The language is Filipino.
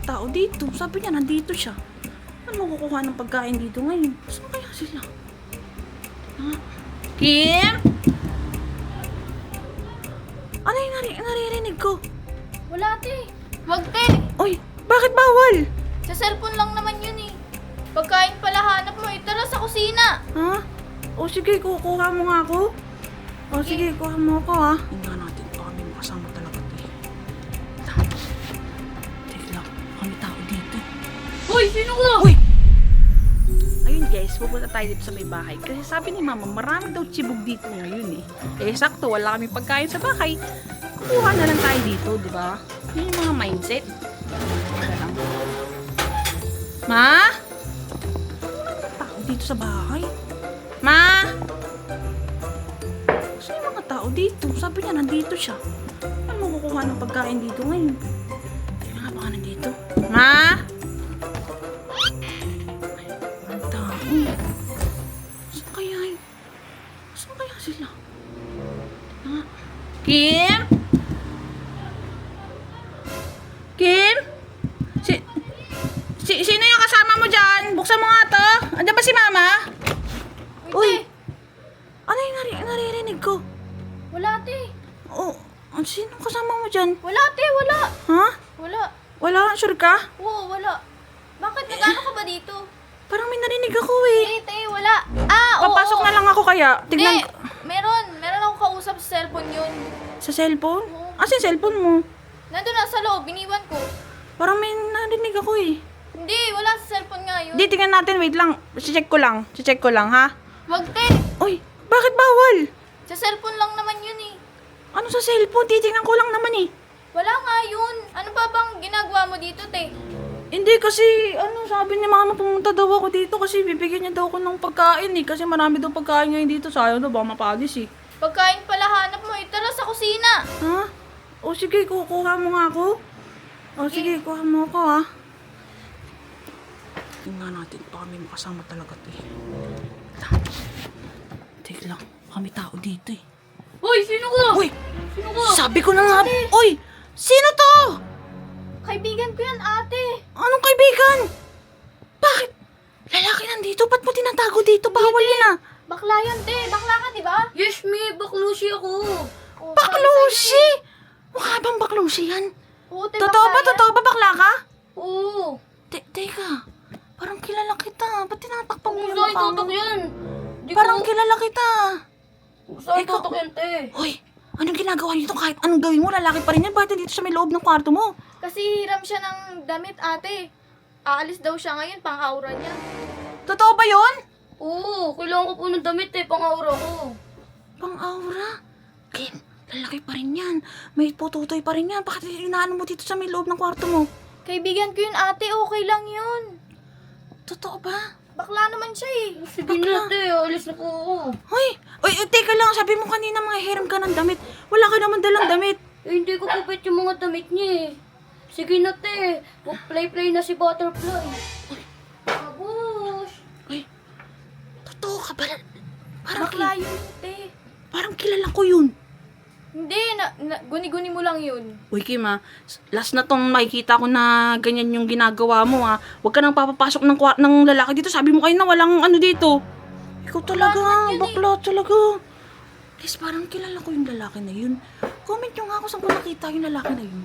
mga tao dito? Sabi niya, nandito siya. Ano makukuha ng pagkain dito ngayon? Saan kaya sila? Ah. Kim? Ano yung naririnig ko? Wala, te. Wag, te. Uy, bakit bawal? Sa cellphone lang naman yun eh. Pagkain pala hanap mo, tara sa kusina. Ha? O sige, kukuha mo nga ako. O sige, kuha mo ako ha. Tingnan natin, baka may makasama talaga ito eh. Teka lang, kami tao dito. Hoy, sino ka? Uy! Ayun guys, pupunta tayo dito sa may bahay. Kasi sabi ni mama, marami daw tsibog dito ngayon eh. Eh sakto, wala kaming pagkain sa bahay. Kukuha na lang tayo dito, di ba? Yun yung mga mindset. Teka lang. Ma? Walang tao dito sa bahay. Ma? Saan yung mga tao dito? Sabi niya, nandito siya. Ano makukuha ng pagkain dito ngayon? Ayun nga, baka nandito. Ma? Ang tao. Saan kaya yun? Saan kaya sila? Ha? Kim? Kim? Sino yung kasama mo dyan? Buksan mo nga to. Andiyan ba si mama? Uy! Ano yung naririnig ko? Wala, te. Oh, sino kasama mo dyan? Wala, te. Wala. Ha? Wala. Wala? Sure ka? Oo, wala. Bakit? Nag-ano ka ba dito? Parang may narinig ako eh. Te, wala. Ah, oo. Papasok na lang ako kaya. Tignan Te, meron akong kausap sa cellphone yun. sa cellphone? Oo. Asan yung cellphone mo? Nandun na sa loob, iniwan ko. Parang may narinig ako eh. Hindi, wala sa cellphone nga yun. Di, tingnan natin. Wait lang. Check ko lang, ha? Wag, te. Uy, bakit bawal? Sa cellphone lang naman yun eh. Ano sa cellphone? Titingnan ko lang naman eh. Wala nga yun. Ano ba bang ginagawa mo dito, te? Hindi kasi, sabi ni mama pumunta daw ako dito kasi bibigyan niya daw ako ng pagkain eh. Kasi marami daw pagkain ngayon dito. Sayang daw, baka mapalis eh. Pagkain pala hanap mo, tara sa kusina. Ha? O sige, kukuha mo nga ako. O sige, kuha mo ako ha. Tingnan natin, baka may makasama talaga ito eh. Tek lang, kami tao dito eh. Hoy, sino ka? Uy! Sino ka? Sabi ko na nga, uy! Sino to? Kaibigan ko yan, ate. Anong kaibigan? Bakit? Lalaki nandito, ba't mo tinatago dito? Bawal yan ah. Bakla yan, te. Bakla ka, di ba? Yes, me. Baklushi ako. Oh, Baklushi! Mukha bang baklushi yan? Oo, te. Totoo ba? Totoo ba bakla ka? Oo. Teka, parang kilala kita. Ba't tinatakpan mo yung Saan mukha tutok mo? yan? Parang kilala kita. Saan Ikaw- tutok yan, te? Hoy, anong ginagawa niyo dito? Kahit anong gawin mo, lalaki pa rin yan. Bakit dito sa may loob ng kwarto mo? Kasi hiram siya ng damit, ate. Aalis daw siya ngayon, pang-aura niya. Totoo ba yun? Oo, kailangan ko po ng damit, eh. Pang-aura ko. Pang-aura? Kim, lalaki pa rin yan. May pututoy pa rin yan. Bakit inaano mo dito sa may loob ng kwarto mo? Kaibigan ko yun, ate. Okay lang yun. Totoo ba? Bakla naman siya, eh. Sige na, te. Aalis na po ako. Hoy, teka lang. Sabi mo kanina mga hiram ka ng damit. Wala ka naman dalang damit. Eh, hindi ko po bet yung mga damit niya, eh. Sige na, te. Play na si Butterfly. Abush! Hoy, totoo ka ba? Parang, Bakla yun, te. parang kilala ko yun. Hindi, guni-guni mo lang yun. Uy, Kim last na tong makikita ko na ganyan yung ginagawa mo Huwag ka nang papapasok ng lalaki dito. Sabi mo kayo na walang ano dito. Ikaw talaga, naman yun bakla talaga. Guys, parang kilala ko yung lalaki na yun. Comment nyo nga ako saan ko nakita yung lalaki na yun.